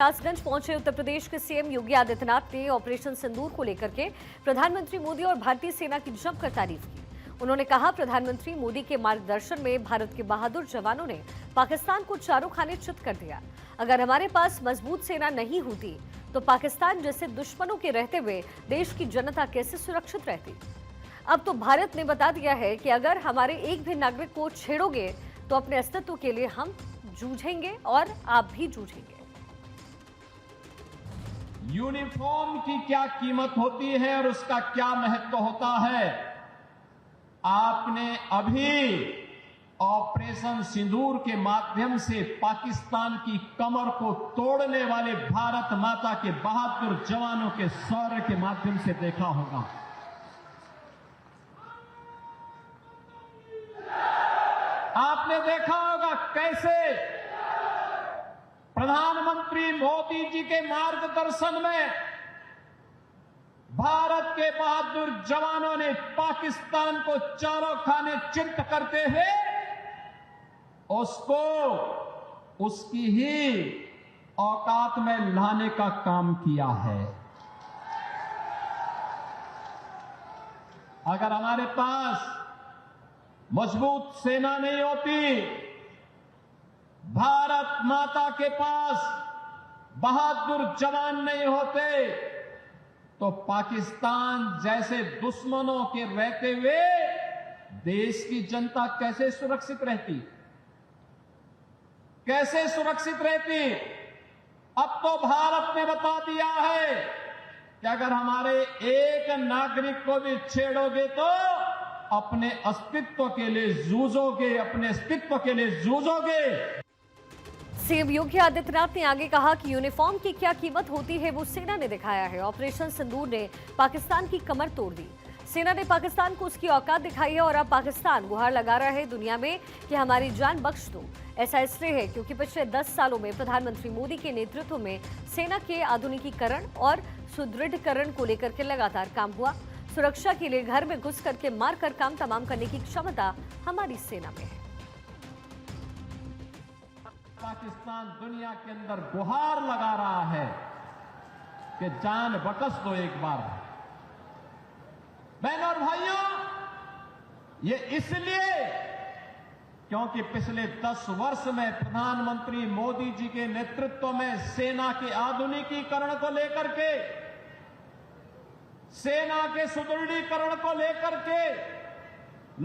कासगंज पहुंचे उत्तर प्रदेश के सीएम योगी आदित्यनाथ ने ऑपरेशन सिंदूर को लेकर के प्रधानमंत्री मोदी और भारतीय सेना की जमकर तारीफ की। उन्होंने कहा, प्रधानमंत्री मोदी के मार्गदर्शन में भारत के बहादुर जवानों ने पाकिस्तान को चारों खाने चित कर दिया। अगर हमारे पास मजबूत सेना नहीं होती तो पाकिस्तान जैसे दुश्मनों के रहते हुए देश की जनता कैसे सुरक्षित रहती। अब तो भारत ने बता दिया है कि अगर हमारे एक भी नागरिक को छेड़ोगे तो अपने अस्तित्व के लिए हम जूझेंगे और आप भी जूझेंगे। यूनिफॉर्म की क्या कीमत होती है और उसका क्या महत्व होता है, आपने अभी ऑपरेशन सिंदूर के माध्यम से पाकिस्तान की कमर को तोड़ने वाले भारत माता के बहादुर जवानों के शौर्य के माध्यम से देखा होगा। आपने देखा होगा कैसे प्रधानमंत्री मोदी जी के मार्गदर्शन में भारत के बहादुर जवानों ने पाकिस्तान को चारों खाने चित करते हुए उसको उसकी ही औकात में लाने का काम किया है। अगर हमारे पास मजबूत सेना नहीं होती, भारत माता के पास बहादुर जवान नहीं होते, तो पाकिस्तान जैसे दुश्मनों के रहते हुए देश की जनता कैसे सुरक्षित रहती, कैसे सुरक्षित रहती। अब तो भारत ने बता दिया है कि अगर हमारे एक नागरिक को भी छेड़ोगे तो अपने अस्तित्व के लिए जूझोगे, अपने अस्तित्व के लिए जूझोगे। सीएम योगी आदित्यनाथ ने आगे कहा कि यूनिफॉर्म की क्या कीमत होती है वो सेना ने दिखाया है। ऑपरेशन सिंदूर ने पाकिस्तान की कमर तोड़ दी। सेना ने पाकिस्तान को उसकी औकात दिखाई है और अब पाकिस्तान गुहार लगा रहा है दुनिया में कि हमारी जान बख्श दो। ऐसा इसलिए है क्योंकि पिछले 10 सालों में प्रधानमंत्री मोदी के नेतृत्व में सेना के आधुनिकीकरण और सुदृढ़ीकरण को लेकर के लगातार काम हुआ। सुरक्षा के लिए घर में घुस करके मार कर काम तमाम करने की क्षमता हमारी सेना में है। पाकिस्तान दुनिया के अंदर गुहार लगा रहा है कि जान बख्श दो एक बार। बहनों और भाइयों, ये इसलिए क्योंकि पिछले 10 वर्ष में प्रधानमंत्री मोदी जी के नेतृत्व में सेना के आधुनिकीकरण को लेकर के, सेना के सुदृढ़ीकरण को लेकर के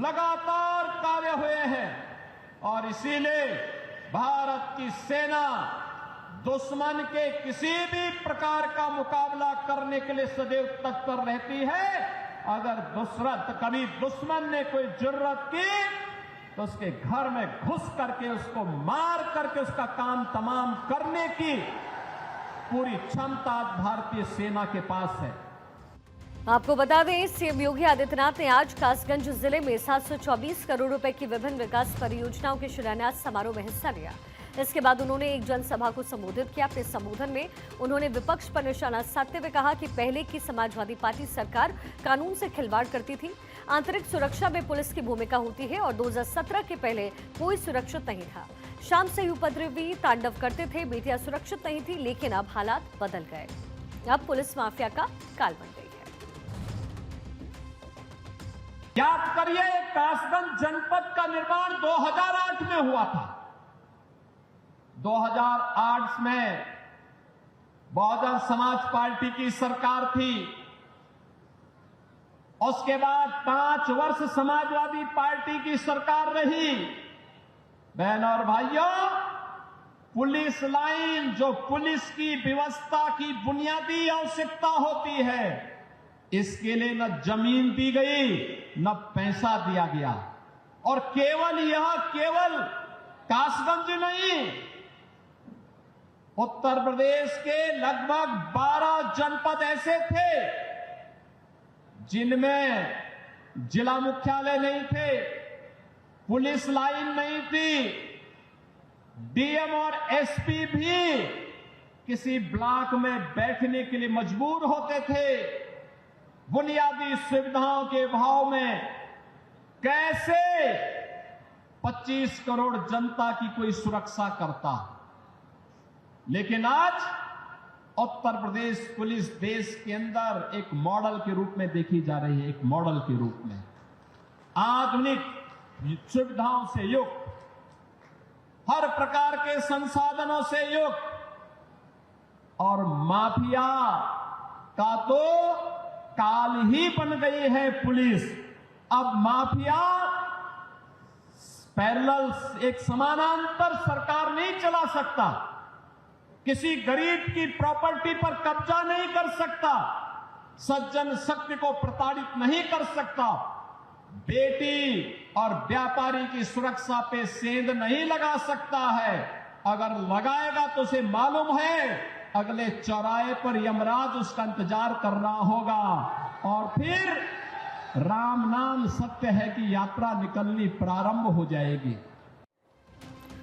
लगातार कार्य हुए हैं और इसीलिए भारत की सेना दुश्मन के किसी भी प्रकार का मुकाबला करने के लिए सदैव तत्पर रहती है। अगर कभी दुश्मन ने कोई जरूरत की तो उसके घर में घुस करके उसको मार करके उसका काम तमाम करने की पूरी क्षमता भारतीय सेना के पास है। आपको बता दें, सीएम योगी आदित्यनाथ ने आज कासगंज जिले में 724 करोड़ रुपए की विभिन्न विकास परियोजनाओं के शिलान्यास समारोह में हिस्सा लिया। इसके बाद उन्होंने एक जनसभा को संबोधित किया। अपने संबोधन में उन्होंने विपक्ष पर निशाना साधते हुए कहा कि पहले की समाजवादी पार्टी सरकार कानून से खिलवाड़ करती थी। आंतरिक सुरक्षा में पुलिस की भूमिका होती है और 2017 के पहले कोई सुरक्षित नहीं था। शाम से ही उपद्रवी तांडव करते थे, बेटियां सुरक्षित नहीं थी, लेकिन अब हालात बदल गए। अब पुलिस माफिया का काल बन गई है। याद करिए, कासगंज जनपद का निर्माण 2008 में हुआ था। 2008 में बहुजन समाज पार्टी की सरकार थी। उसके बाद 5 वर्ष समाजवादी पार्टी की सरकार रही। बहनों और भाइयों, पुलिस लाइन जो पुलिस की व्यवस्था की बुनियादी आवश्यकता होती है, इसके लिए न जमीन दी गई न पैसा दिया गया। और केवल कासगंज नहीं, उत्तर प्रदेश के लगभग 12 जनपद ऐसे थे जिनमें जिला मुख्यालय नहीं थे, पुलिस लाइन नहीं थी, डीएम और एसपी भी किसी ब्लॉक में बैठने के लिए मजबूर होते थे। बुनियादी सुविधाओं के अभाव में कैसे 25 करोड़ जनता की कोई सुरक्षा करता। लेकिन आज उत्तर प्रदेश पुलिस देश के अंदर एक मॉडल के रूप में देखी जा रही है, एक मॉडल के रूप में आधुनिक सुविधाओं से युक्त, हर प्रकार के संसाधनों से युक्त। और माफिया का तो काल ही बन गई है पुलिस। अब माफिया पैरेलल एक समानांतर सरकार नहीं चला सकता, किसी गरीब की प्रॉपर्टी पर कब्जा नहीं कर सकता, सज्जन शक्ति को प्रताड़ित नहीं कर सकता, बेटी और व्यापारी की सुरक्षा पे सेंध नहीं लगा सकता है। अगर लगाएगा तो उसे मालूम है अगले चौराहे पर यमराज उसका इंतजार कर रहा होगा और फिर राम नाम सत्य है की यात्रा निकलनी प्रारंभ हो जाएगी।